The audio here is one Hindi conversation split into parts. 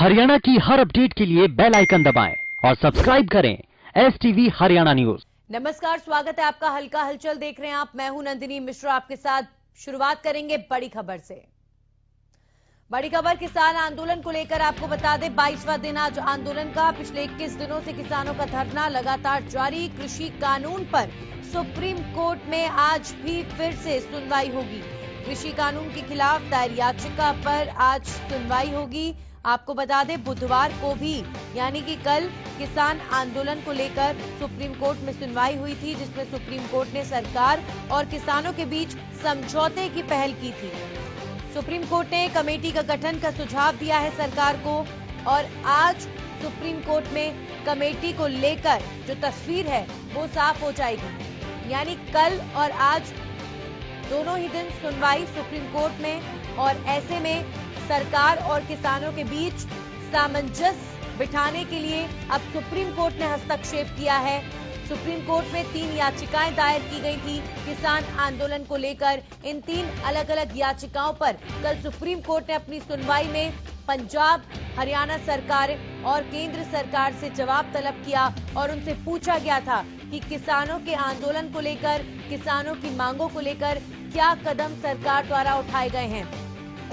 हरियाणा की हर अपडेट के लिए बेल आइकन दबाएं और सब्सक्राइब करें STV हरियाणा न्यूज। नमस्कार, स्वागत है आपका। हल्का हलचल देख रहे हैं आप। मैं हूं नंदिनी मिश्रा आपके साथ। शुरुआत करेंगे बड़ी खबर से। बड़ी खबर किसान आंदोलन को लेकर आपको बता दें, 22वां दिन आज आंदोलन का। पिछले 21 दिनों से किसानों का धरना लगातार जारी। कृषि कानून पर सुप्रीम कोर्ट में आज भी फिर से सुनवाई होगी। कृषि कानून के खिलाफ दायर याचिका पर आज सुनवाई होगी। आपको बता दें, बुधवार को भी यानी कि कल किसान आंदोलन को लेकर सुप्रीम कोर्ट में सुनवाई हुई थी, जिसमें सुप्रीम कोर्ट ने सरकार और किसानों के बीच समझौते की पहल की थी। सुप्रीम कोर्ट ने कमेटी का गठन का सुझाव दिया है सरकार को, और आज सुप्रीम कोर्ट में कमेटी को लेकर जो तस्वीर है वो साफ हो जाएगी। यानी कल और आज दोनों ही दिन सुनवाई सुप्रीम कोर्ट में, और ऐसे में सरकार और किसानों के बीच सामंजस्य बिठाने के लिए अब सुप्रीम कोर्ट ने हस्तक्षेप किया है। सुप्रीम कोर्ट में 3 याचिकाएं दायर की गई थी किसान आंदोलन को लेकर। इन 3 अलग अलग याचिकाओं पर कल सुप्रीम कोर्ट ने अपनी सुनवाई में पंजाब, हरियाणा सरकार और केंद्र सरकार से जवाब तलब किया, और उनसे पूछा गया था कि किसानों के आंदोलन को लेकर, किसानों की मांगों को लेकर क्या कदम सरकार द्वारा उठाए गए हैं।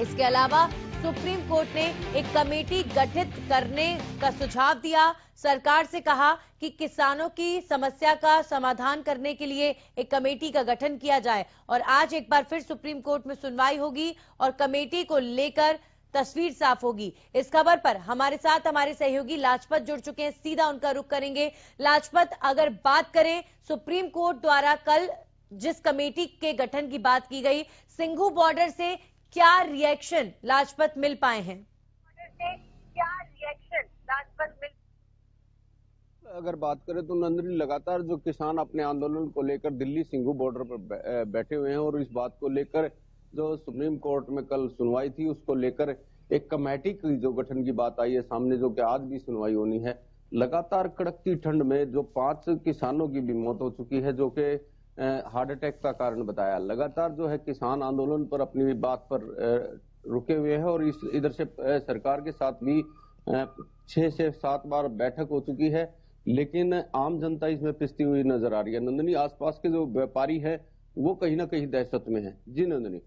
इसके अलावा सुप्रीम कोर्ट ने एक कमेटी गठित करने का सुझाव दिया। सरकार से कहा कि किसानों की समस्या का समाधान करने के लिए एक कमेटी का गठन किया जाए, और आज एक बार फिर सुप्रीम कोर्ट में सुनवाई होगी और कमेटी को लेकर तस्वीर साफ होगी। इस खबर पर हमारे साथ हमारे सहयोगी लाजपत जुड़ चुके हैं, सीधा उनका रुख करेंगे। लाजपत, अगर बात करें सुप्रीम कोर्ट द्वारा कल जिस कमेटी के गठन की बात की गई, सिंघू बॉर्डर से क्या रिएक्शन लाजपत मिल पाए हैं? अगर बात करें तो नंदनी, लगातार जो किसान अपने आंदोलन को लेकर दिल्ली सिंघू बॉर्डर पर बैठे हुए हैं, और इस बात को लेकर जो सुप्रीम कोर्ट में कल सुनवाई थी उसको लेकर एक कमेटी की जो गठन की बात आई है सामने, जो कि आज भी सुनवाई होनी है। लगातार कड़कती ठंड में जो 5 किसानों की भी मौत हो चुकी है, जो कि हार्ट अटैक का कारण बताया। लगातार जो है किसान आंदोलन पर अपनी बात पर रुके हुए हैं, और इस इधर से सरकार के साथ भी 6 से 7 बार बैठक हो चुकी है, लेकिन आम जनता इसमें पिसती हुई नजर आ रही है। नंदनी, आसपास के जो व्यापारी है वो कहीं ना कहीं दहशत में है। जी नंदनी।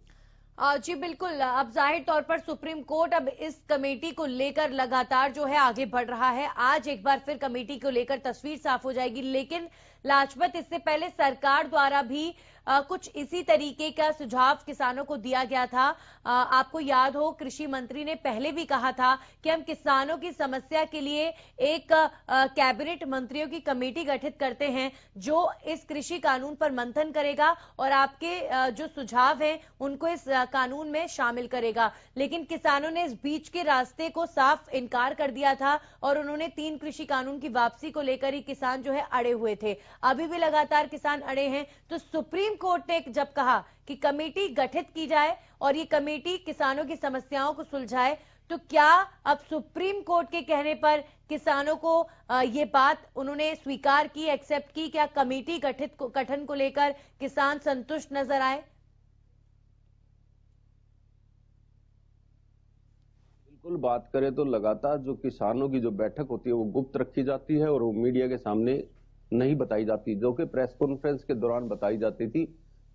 जी बिल्कुल। अब जाहिर तौर पर सुप्रीम कोर्ट अब इस कमेटी को लेकर लगातार जो है आगे बढ़ रहा है। आज एक बार फिर कमेटी को लेकर तस्वीर साफ हो जाएगी, लेकिन लाजपत, इससे पहले सरकार द्वारा भी कुछ इसी तरीके का सुझाव किसानों को दिया गया था। आपको याद हो, कृषि मंत्री ने पहले भी कहा था कि हम किसानों की समस्या के लिए एक कैबिनेट मंत्रियों की कमेटी गठित करते हैं, जो इस कृषि कानून पर मंथन करेगा और आपके जो सुझाव हैं उनको इस कानून में शामिल करेगा। लेकिन किसानों ने इस बीच के रास्ते को साफ इनकार कर दिया था, और उन्होंने 3 कृषि कानून की वापसी को लेकर ही किसान जो है अड़े हुए थे। अभी भी लगातार किसान अड़े हैं। तो सुप्रीम कोर्ट ने जब कहा कि कमेटी गठित की जाए और ये कमेटी किसानों की समस्याओं को सुलझाए, तो क्या अब सुप्रीम कोर्ट के कहने पर किसानों को ये बात उन्होंने स्वीकार की, एक्सेप्ट की? क्या कमेटी गठन को लेकर किसान संतुष्ट नजर आए? बिल्कुल, बात करें तो लगातार जो किसानों की जो बैठक होती है वो गुप्त रखी जाती है, और वो मीडिया के सामने नहीं बताई जाती, जो कि प्रेस कॉन्फ्रेंस के दौरान बताई जाती थी।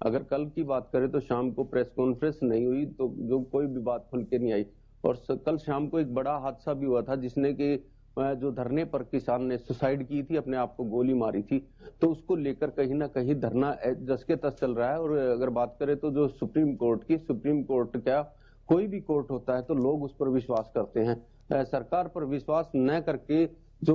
अगर कल की बात करें तो शाम को प्रेस कॉन्फ्रेंस नहीं हुई, तो जो कोई भी बात खुल के नहीं आई। और कल शाम को एक बड़ा हादसा भी हुआ था, जिसने कि जो धरने पर किसान ने सुसाइड की थी, अपने आप को गोली मारी थी, तो उसको लेकर कहीं ना कहीं धरना जस के तस चल रहा है। और अगर बात करें तो जो सुप्रीम कोर्ट क्या, कोई भी कोर्ट होता है तो लोग उस पर विश्वास करते हैं। सरकार पर विश्वास न करके जो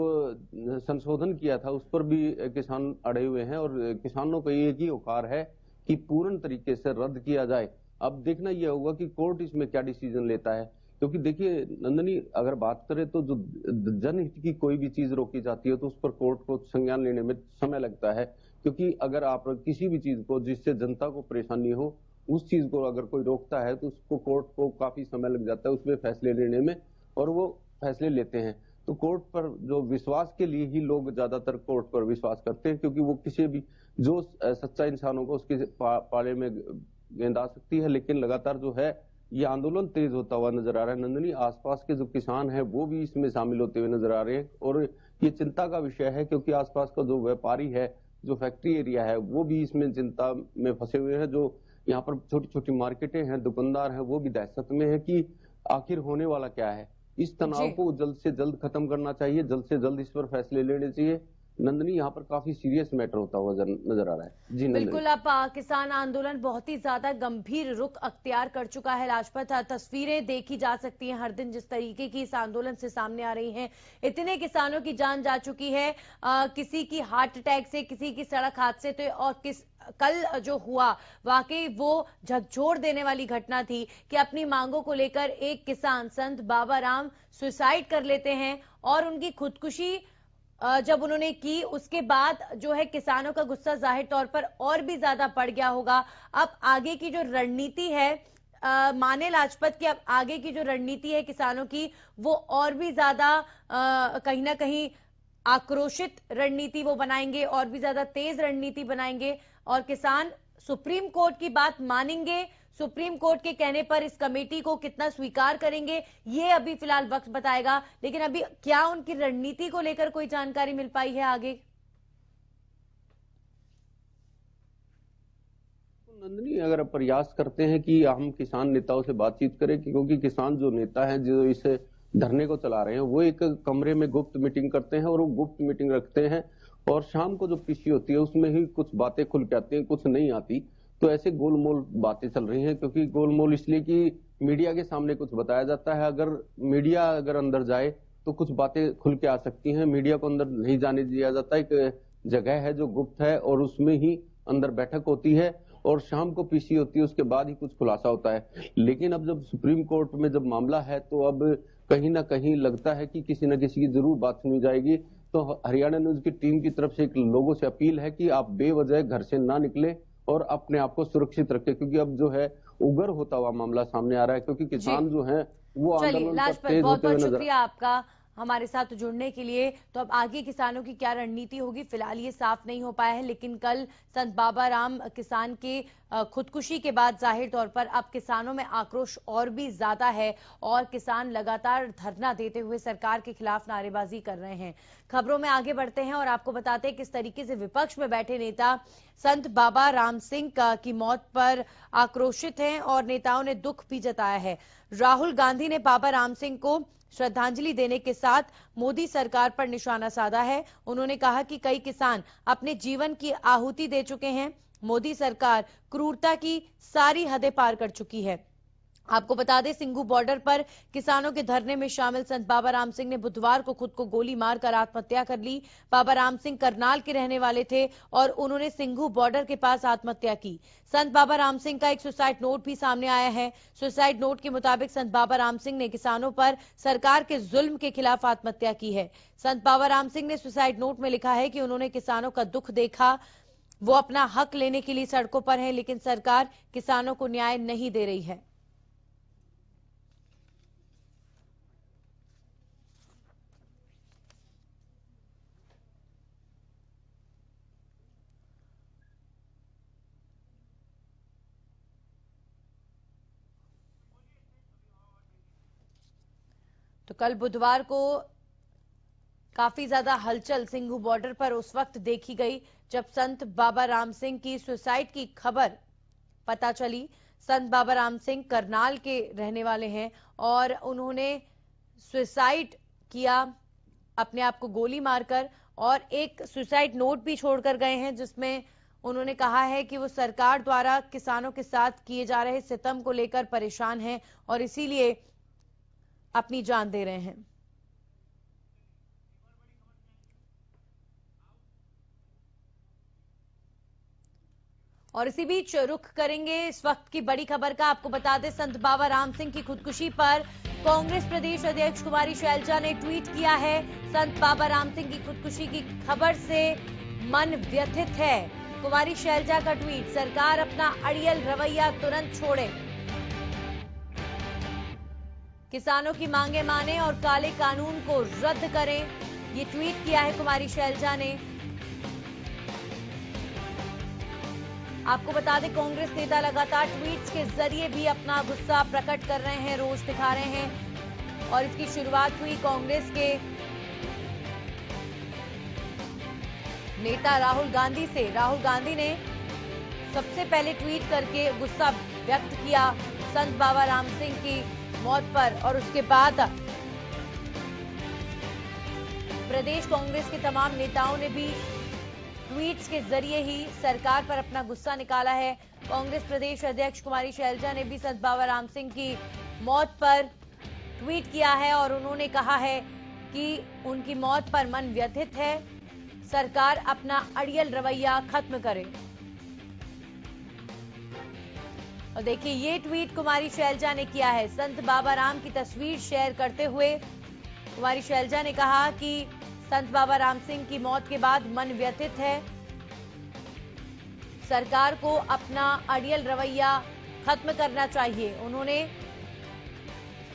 संशोधन किया था उस पर भी किसान अड़े हुए हैं, और किसानों का एक ही औकार है कि पूर्ण तरीके से रद्द किया जाए। अब देखना यह होगा कि कोर्ट इसमें क्या डिसीजन लेता है, क्योंकि देखिए नंदनी, अगर बात करें तो जो जनहित की कोई भी चीज रोकी जाती है तो उस पर कोर्ट को संज्ञान लेने में समय लगता है, क्योंकि अगर आप किसी भी चीज को जिससे जनता को परेशानी हो, उस चीज को अगर कोई रोकता है तो उसको कोर्ट को काफी समय लग जाता है उसमें फैसले लेने में, और वो फैसले लेते हैं। तो कोर्ट पर जो विश्वास के लिए ही लोग ज्यादातर कोर्ट पर विश्वास करते हैं, क्योंकि वो किसी भी जो सच्चा इंसान होगा उसके पाले में गेंद आ सकती है। लेकिन लगातार जो है ये आंदोलन तेज होता हुआ नजर आ रहा है। नंदिनी, आसपास के जो किसान हैं वो भी इसमें शामिल होते हुए नजर आ रहे हैं और ये चिंता का विषय है, क्योंकि आसपास का जो व्यापारी है, जो फैक्ट्री एरिया है, वो भी इसमें चिंता में फंसे हुए हैं। जो यहाँ पर छोटी छोटी मार्केटें हैं, दुकानदार हैं, वो भी दहशत में है कि आखिर होने वाला क्या है। इस तनाव को जल्द से जल्द खत्म करना चाहिए, जल्द से जल्द इस पर फैसले लेने चाहिए। नंदनी, यहाँ पर काफी सीरियस मैटर होता हुआ नजर आ रहा है। जी बिल्कुल, अब किसान आंदोलन बहुत ही ज्यादा गंभीर रुख अख्तियार कर चुका है। लाजपत तस्वीरें देखी जा सकती हैं हर दिन जिस तरीके की इस आंदोलन से सामने आ रही हैं। इतने किसानों की जान जा चुकी है, किसी की हार्ट अटैक से, किसी की सड़क हादसे से, और कल जो हुआ वाकई वो झकझोर देने वाली घटना थी कि अपनी मांगों को लेकर एक किसान संत बाबा राम सुसाइड कर लेते हैं और उनकी खुदकुशी जब उन्होंने की उसके बाद जो है किसानों का गुस्सा जाहिर तौर पर और भी ज्यादा बढ़ गया होगा। अब आगे की जो रणनीति है, माने लाजपत की अब आगे की जो रणनीति है किसानों की, वो और भी ज्यादा कहीं ना कहीं आक्रोशित रणनीति वो बनाएंगे, और भी ज्यादा तेज रणनीति बनाएंगे और किसान सुप्रीम कोर्ट की बात मानेंगे। सुप्रीम कोर्ट के कहने पर इस कमेटी को कितना स्वीकार करेंगे ये अभी फिलहाल वक्त बताएगा, लेकिन अभी क्या उनकी रणनीति को लेकर कोई जानकारी मिल पाई है आगे? नंदनी, अगर आप प्रयास करते हैं कि हम किसान नेताओं से बातचीत करें, क्योंकि किसान जो नेता हैं जो इस धरने को चला रहे हैं, वो एक कमरे में गुप्त मीटिंग करते हैं और वो गुप्त मीटिंग रखते हैं और शाम को जो पीसी होती है उसमें ही कुछ बातें खुल के आती हैं, कुछ नहीं आती। तो ऐसे गोलमोल बातें चल रही हैं, क्योंकि गोलमोल इसलिए कि मीडिया के सामने कुछ बताया जाता है। अगर मीडिया अंदर जाए तो कुछ बातें खुल के आ सकती हैं। मीडिया को अंदर नहीं जाने दिया जाता। एक जगह है जो गुप्त है और उसमें ही अंदर बैठक होती है और शाम को पीसी होती है, उसके बाद ही कुछ खुलासा होता है। लेकिन अब जब सुप्रीम कोर्ट में जब मामला है तो अब कहीं ना कहीं लगता है कि किसी न किसी की जरूर बात सुनी जाएगी। तो हरियाणा न्यूज की टीम की तरफ से एक लोगों से अपील है कि आप बेवजह घर से ना निकले और अपने आप को सुरक्षित रखें, क्योंकि अब जो है उग्र होता हुआ मामला सामने आ रहा है, क्योंकि किसान जो है वो आंदोलन पर तेज होते हुए नजर। शुक्रिया आपका हमारे साथ जुड़ने के लिए। तो अब आगे किसानों की क्या रणनीति होगी फिलहाल ये साफ नहीं हो पाया है, लेकिन कल संत बाबा राम किसान के खुदकुशी के बाद जाहिर तौर पर अब किसानों में आक्रोश और भी ज्यादा है और किसान लगातार धरना देते हुए सरकार के खिलाफ नारेबाजी कर रहे हैं। खबरों में आगे बढ़ते हैं और आपको बताते हैं किस तरीके से विपक्ष में बैठे नेता संत बाबा राम सिंह की मौत पर आक्रोशित हैं और नेताओं ने दुख भी जताया है। राहुल गांधी ने बाबा राम सिंह को श्रद्धांजलि देने के साथ मोदी सरकार पर निशाना साधा है। उन्होंने कहा कि कई किसान अपने जीवन की आहुति दे चुके हैं। मोदी सरकार क्रूरता की सारी हदें पार कर चुकी है। आपको बता दें, सिंघू बॉर्डर पर किसानों के धरने में शामिल संत बाबा राम सिंह ने बुधवार को खुद को गोली मारकर आत्महत्या कर ली। बाबा राम सिंह करनाल के रहने वाले थे और उन्होंने सिंघू बॉर्डर के पास आत्महत्या की। संत बाबा राम सिंह का एक सुसाइड नोट भी सामने आया है। सुसाइड नोट के मुताबिक संत बाबा राम सिंह ने किसानों पर सरकार के जुल्म के खिलाफ आत्महत्या की है। संत बाबा राम सिंह ने सुसाइड नोट में लिखा है कि उन्होंने किसानों का दुख देखा, वो अपना हक लेने के लिए सड़कों पर है, लेकिन सरकार किसानों को न्याय नहीं दे रही है। तो कल बुधवार को काफी ज्यादा हलचल सिंघू बॉर्डर पर उस वक्त देखी गई जब संत बाबा राम सिंह की सुसाइड की खबर पता चली। संत बाबा राम सिंह करनाल के रहने वाले हैं और उन्होंने सुसाइड किया अपने आप को गोली मारकर, और एक सुसाइड नोट भी छोड़कर गए हैं जिसमें उन्होंने कहा है कि वो सरकार द्वारा किसानों के साथ किए जा रहे सितम को लेकर परेशान हैं और इसीलिए अपनी जान दे रहे हैं। और इसी बीच रुख करेंगे इस वक्त की बड़ी खबर का। आपको बता दें, संत बाबा राम सिंह की खुदकुशी पर कांग्रेस प्रदेश अध्यक्ष कुमारी शैलजा ने ट्वीट किया है। संत बाबा राम सिंह की खुदकुशी की खबर से मन व्यथित है। कुमारी शैलजा का ट्वीट, सरकार अपना अड़ियल रवैया तुरंत छोड़े, किसानों की मांगे माने और काले कानून को रद्द करें। ये ट्वीट किया है कुमारी शैलजा ने। आपको बता दें कांग्रेस नेता लगातार ट्वीट्स के जरिए भी अपना गुस्सा प्रकट कर रहे हैं, रोष दिखा रहे हैं और इसकी शुरुआत हुई कांग्रेस के नेता राहुल गांधी से। राहुल गांधी ने सबसे पहले ट्वीट करके गुस्सा व्यक्त किया संत बाबा राम सिंह की मौत पर और उसके बाद प्रदेश कांग्रेस के तमाम नेताओं ने भी ट्वीट्स के जरिए ही सरकार पर अपना गुस्सा निकाला है। कांग्रेस प्रदेश अध्यक्ष कुमारी शैलजा ने भी संत बाबा राम सिंह की मौत पर ट्वीट किया है और उन्होंने कहा है कि उनकी मौत पर मन व्यथित है, सरकार अपना अड़ियल रवैया खत्म करे। और देखिए ये ट्वीट कुमारी शैलजा ने किया है। संत बाबा राम की तस्वीर शेयर करते हुए कुमारी शैलजा ने कहा कि संत बाबा राम सिंह की मौत के बाद मन व्यथित है, सरकार को अपना अड़ियल रवैया खत्म करना चाहिए। उन्होंने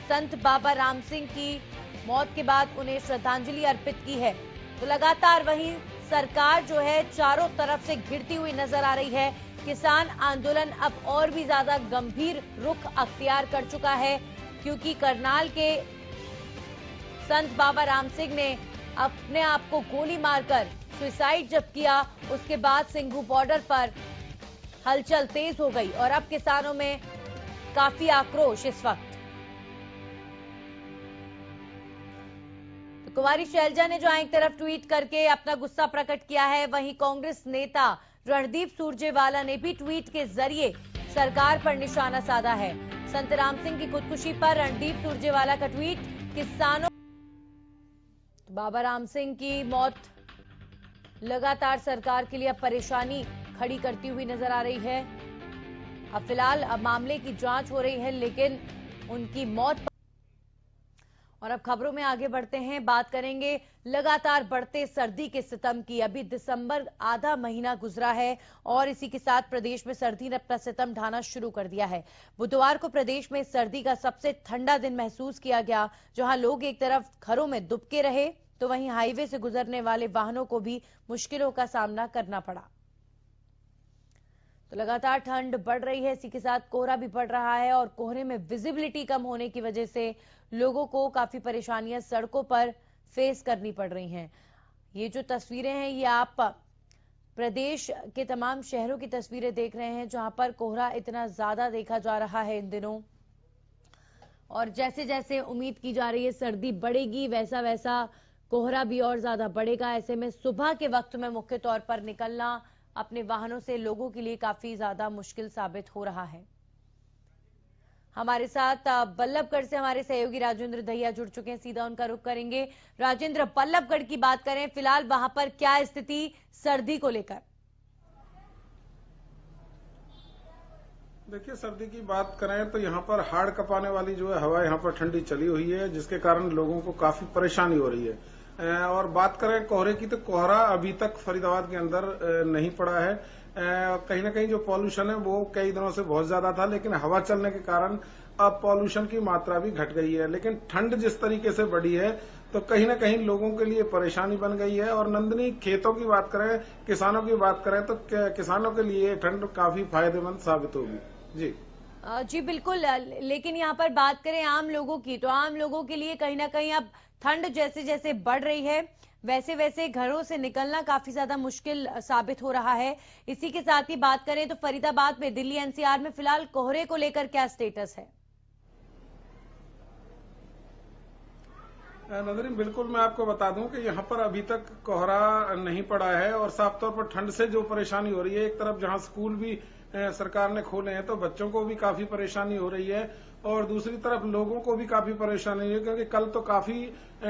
संत बाबा राम सिंह की मौत के बाद उन्हें श्रद्धांजलि अर्पित की है। तो लगातार वहीं सरकार जो है चारों तरफ से घिरती हुई नजर आ रही है। किसान आंदोलन अब और भी ज्यादा गंभीर रुख अख्तियार कर चुका है क्योंकि करनाल के संत बाबा राम सिंह ने अपने आप को गोली मारकर सुसाइड जब किया, उसके बाद सिंघू बॉर्डर पर हलचल तेज हो गई और अब किसानों में काफी आक्रोश इस वक्त। तो कुमारी शैलजा ने जो एक तरफ ट्वीट करके अपना गुस्सा प्रकट किया है, वहीं कांग्रेस नेता रणदीप सुरजेवाला ने भी ट्वीट के जरिए सरकार पर निशाना साधा है। संत राम सिंह की खुदकुशी पर रणदीप सुरजेवाला का ट्वीट, किसानों बाबा राम सिंह की मौत लगातार सरकार के लिए अब परेशानी खड़ी करती हुई नजर आ रही है। अब फिलहाल अब मामले की जांच हो रही है लेकिन उनकी मौत और अब खबरों में आगे बढ़ते हैं, बात करेंगे लगातार बढ़ते सर्दी के सितम की। अभी दिसंबर आधा महीना गुजरा है और इसी के साथ प्रदेश में सर्दी ने अपना सितम ढाना शुरू कर दिया है। बुधवार को प्रदेश में सर्दी का सबसे ठंडा दिन महसूस किया गया, जहां लोग एक तरफ घरों में दुबके रहे तो वहीं हाईवे से गुजरने वाले वाहनों को भी मुश्किलों का सामना करना पड़ा। तो लगातार ठंड बढ़ रही है, इसी के साथ कोहरा भी बढ़ रहा है और कोहरे में विजिबिलिटी कम होने की वजह से लोगों को काफी परेशानियां सड़कों पर फेस करनी पड़ रही हैं। ये जो तस्वीरें हैं ये आप प्रदेश के तमाम शहरों की तस्वीरें देख रहे हैं जहां पर कोहरा इतना ज्यादा देखा जा रहा है इन दिनों और जैसे जैसे उम्मीद की जा रही है सर्दी बढ़ेगी वैसा वैसा कोहरा भी और ज्यादा बढ़ेगा। ऐसे में सुबह के वक्त में मुख्य तौर पर निकलना अपने वाहनों से लोगों के लिए काफी ज्यादा मुश्किल साबित हो रहा है। हमारे साथ बल्लभगढ़ से हमारे सहयोगी राजेंद्र दहिया जुड़ चुके हैं, सीधा उनका रुख करेंगे। राजेंद्र, बल्लभगढ़ की बात करें, फिलहाल वहां पर क्या स्थिति सर्दी को लेकर? देखिए, सर्दी की बात करें तो यहाँ पर हाड़ कपाने वाली जो है हवा यहाँ पर ठंडी चली हुई है, जिसके कारण लोगों को काफी परेशानी हो रही है। और बात करें कोहरे की तो कोहरा अभी तक फरीदाबाद के अंदर नहीं पड़ा है। कहीं ना कहीं जो पॉल्यूशन है वो कई दिनों से बहुत ज्यादा था, लेकिन हवा चलने के कारण अब पॉल्यूशन की मात्रा भी घट गई है। लेकिन ठंड जिस तरीके से बढ़ी है तो कहीं ना कहीं लोगों के लिए परेशानी बन गई है। और नंदनी, खेतों की बात करें, किसानों की बात करें तो किसानों के लिए ठंड काफी फायदेमंद साबित होगी। जी बिल्कुल, लेकिन यहाँ पर बात करें आम लोगों की तो आम लोगों के लिए कहीं ना कहीं अब ठंड जैसे जैसे बढ़ रही है वैसे वैसे घरों से निकलना काफी ज्यादा मुश्किल साबित हो रहा है। इसी के साथ ही बात करें तो फरीदाबाद में, दिल्ली एनसीआर में फिलहाल कोहरे को लेकर क्या स्टेटस है? नजरीन, बिल्कुल मैं आपको बता दूं कि यहाँ पर अभी तक कोहरा नहीं पड़ा है और साफ तौर पर ठंड से जो परेशानी हो रही है, एक तरफ जहाँ स्कूल भी सरकार ने खोले हैं तो बच्चों को भी काफी परेशानी हो रही है और दूसरी तरफ लोगों को भी काफी परेशानी है, क्योंकि कल तो काफी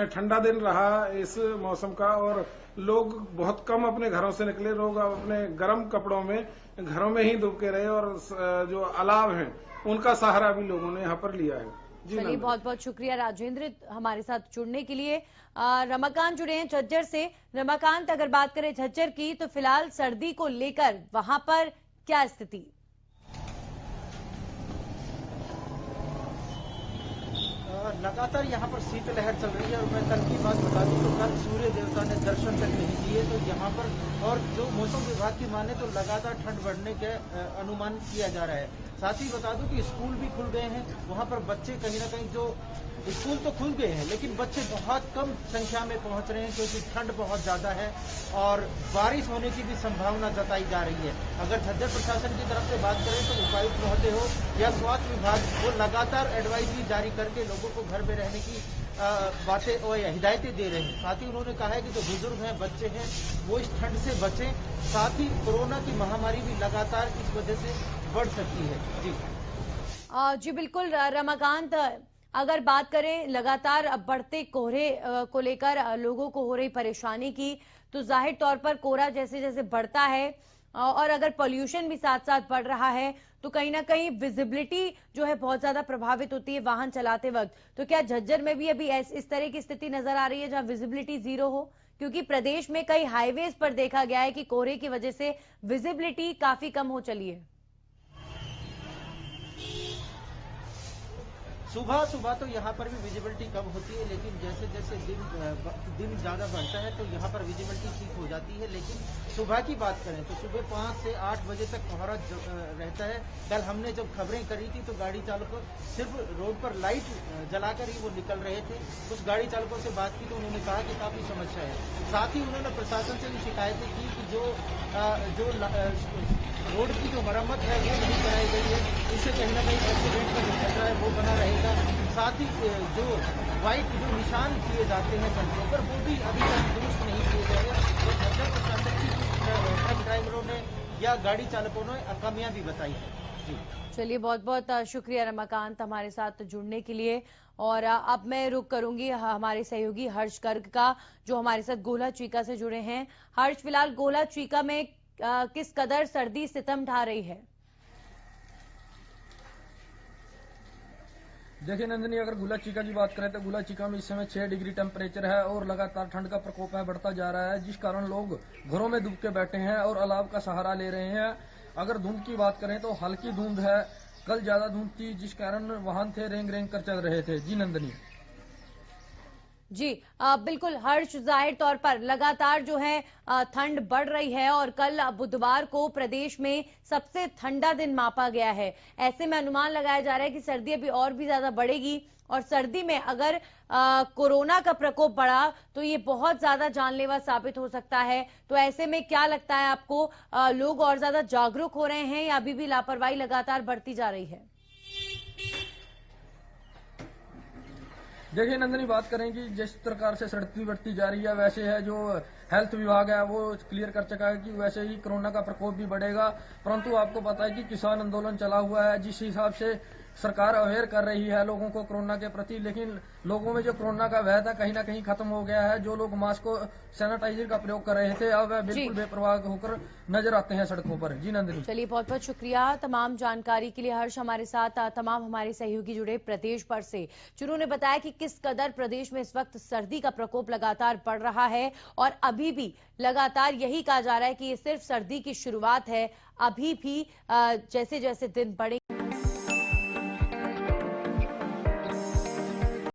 ठंडा दिन रहा इस मौसम का और लोग बहुत कम अपने घरों से निकले। लोग अपने गर्म कपड़ों में घरों में ही दुबके रहे और जो अलाव हैं उनका सहारा भी लोगों ने यहाँ पर लिया है। चलिए, बहुत बहुत शुक्रिया राजेंद्र हमारे साथ जुड़ने के लिए। रमाकांत जुड़े हैं झज्जर से। रमाकांत, अगर बात करें झज्जर की तो फिलहाल सर्दी को लेकर वहां पर क्या स्थिति? लगातार यहाँ पर शीतलहर चल रही है और मैं कल की बात बता दूं तो कल सूर्य देवता ने दर्शन तक नहीं दिए, तो यहाँ पर और जो मौसम विभाग की माने तो लगातार ठंड बढ़ने के अनुमान किया जा रहा है। साथ ही बता दूं कि स्कूल भी खुल गए हैं, वहाँ पर बच्चे कहीं ना कहीं जो स्कूल तो खुल गए हैं लेकिन बच्चे बहुत कम संख्या में पहुंच रहे हैं क्योंकि ठंड बहुत ज्यादा है और बारिश होने की भी संभावना जताई जा रही है। अगर झज्जर प्रशासन की तरफ से बात करें तो उपायुक्त महोदय हो या स्वास्थ्य विभाग वो लगातार एडवाइजरी जारी करके लोगों को घर में रहने की बातें और हिदायतें दे रहे हैं। साथ ही उन्होंने कहा है कि जो बुजुर्ग हैं, बच्चे हैं, वो इस ठंड से बचें। साथ ही कोरोना की महामारी भी लगातार इस वजह से बढ़ सकती है। जी बिल्कुल रमाकांत, अगर बात करें लगातार बढ़ते कोहरे को लेकर लोगों को हो रही परेशानी की, तो जाहिर तौर पर कोहरा जैसे जैसे बढ़ता है और अगर पॉल्यूशन भी साथ साथ बढ़ रहा है तो कहीं ना कहीं विजिबिलिटी जो है बहुत ज्यादा प्रभावित होती है वाहन चलाते वक्त। तो क्या झज्जर में भी अभी इस तरह की स्थिति नजर आ रही है जहां विजिबिलिटी जीरो हो? क्योंकि प्रदेश में कई हाईवेज पर देखा गया है कि कोहरे की वजह से विजिबिलिटी काफी कम हो चली है। सुबह तो यहाँ पर भी विजिबिलिटी कम होती है, लेकिन जैसे जैसे दिन ज्यादा बढ़ता है तो यहाँ पर विजिबिलिटी ठीक हो जाती है। लेकिन सुबह की बात करें तो सुबह 5 से 8 बजे तक कोहरा रहता है। कल हमने जब खबरें करी थी तो गाड़ी चालकों सिर्फ रोड पर लाइट जलाकर ही वो निकल रहे थे। कुछ गाड़ी चालकों से बात की तो उन्होंने कहा कि काफी समस्या है। साथ ही उन्होंने प्रशासन से भी शिकायतें की कि जो रोड की जो मरम्मत है वो नहीं कराई गई है, इससे कहीं ना कहीं एक्सीडेंट का जो खतरा है वो बना रहेगा। साथ ही जो व्हाइट जो निशान किए जाते हैं सड़कों पर वो भी अभी तक दुरुस्त नहीं किए गए हैं। तो झज्जर प्रशासन की ट्रक ड्राइवरों ने या गाड़ी चालकों ने कमियां भी बताई है। जी चलिए, बहुत बहुत शुक्रिया रमाकांत हमारे साथ जुड़ने के लिए। और अब मैं रुक करूंगी हमारे सहयोगी हर्ष गर्ग का, जो हमारे साथ गोला चीका से जुड़े हैं। हर्ष, फिलहाल गोला चीका में किस कदर सर्दी सितम ढा रही है? देखिए नंदिनी, अगर गुला चीका की बात करें तो गुला चीका में इस समय 6 डिग्री टेम्परेचर है और लगातार ठंड का प्रकोप है बढ़ता जा रहा है, जिस कारण लोग घरों में दुब के बैठे हैं और अलाव का सहारा ले रहे हैं। अगर धुंध की बात करें तो हल्की धुंध है, कल ज्यादा धुंध थी जिस कारण वाहन थे रेंग रेंग कर चल रहे थे। जी नंदिनी। जी बिल्कुल हर्ष, जाहिर तौर पर लगातार जो है ठंड बढ़ रही है और कल बुधवार को प्रदेश में सबसे ठंडा दिन मापा गया है। ऐसे में अनुमान लगाया जा रहा है कि सर्दी अभी और भी ज्यादा बढ़ेगी और सर्दी में अगर कोरोना का प्रकोप बढ़ा तो ये बहुत ज्यादा जानलेवा साबित हो सकता है। तो ऐसे में क्या लगता है आपको, लोग और ज्यादा जागरूक हो रहे हैं या अभी भी लापरवाही लगातार बढ़ती जा रही है? देखिए नंदनी, बात करें कि जिस प्रकार से सर्दी बढ़ती जा रही है वैसे है जो हेल्थ विभाग है वो क्लियर कर चुका है कि वैसे ही कोरोना का प्रकोप भी बढ़ेगा। परंतु आपको पता है कि किसान आंदोलन चला हुआ है, जिस हिसाब से सरकार अवेयर कर रही है लोगों को कोरोना के प्रति, लेकिन लोगों में जो कोरोना का भय था कहीं ना कहीं खत्म हो गया है। जो लोग मास्क को सैनिटाइजर का प्रयोग कर रहे थे अब बिल्कुल बेपरवाह होकर नजर आते हैं सड़कों पर। जी नंदिनी। चलिए, बहुत बहुत शुक्रिया तमाम जानकारी के लिए हर्ष। हमारे साथ तमाम हमारे सहयोगी जुड़े प्रदेश भर से, जिन्होंने बताया कि किस कदर प्रदेश में इस वक्त सर्दी का प्रकोप लगातार बढ़ रहा है और अभी भी लगातार यही कहा जा रहा है कि ये सिर्फ सर्दी की शुरुआत है। अभी भी जैसे जैसे दिन बढ़े